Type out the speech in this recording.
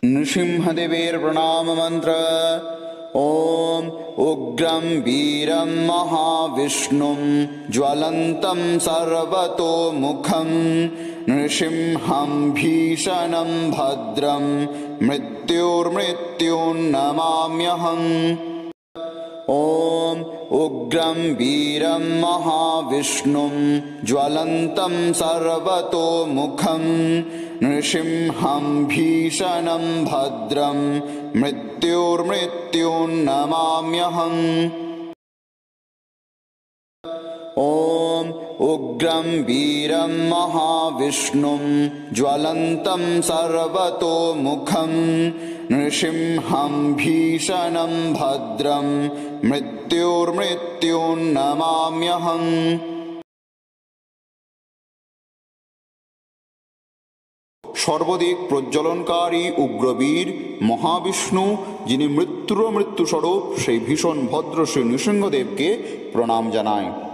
नृसिंहदेवेर प्रणाम मंत्र। ओम उग्रं वीरं महाविष्णुं ज्वलन्तं सर्वतोमुखं नृसिंहं भीषणं भद्रं मृत्युर्मृत्युर्नमाम्यहम्। ओम उग्रं वीरं महाविष्णुं ज्वलन्तं सर्वतोमुखं नृसिंहं भीषणं भद्रं मृत्युर्मृत्युर्नमाम्यहम्। ओम उग्रं वीरं महाविष्णुं ज्वलन्तं सर्वतोमुखं नृसिंहं भीषणं भद्रं मृत्युर्मृत्युर्नमाम्यहम्। सर्वदिक प्रज्वलनकारी उग्रवीर महाविष्णु जिनि मृत्युर मृत्युस्वरूप सेई भीषण भद्र श्री नृसिंहदेव के प्रणाम जानाई।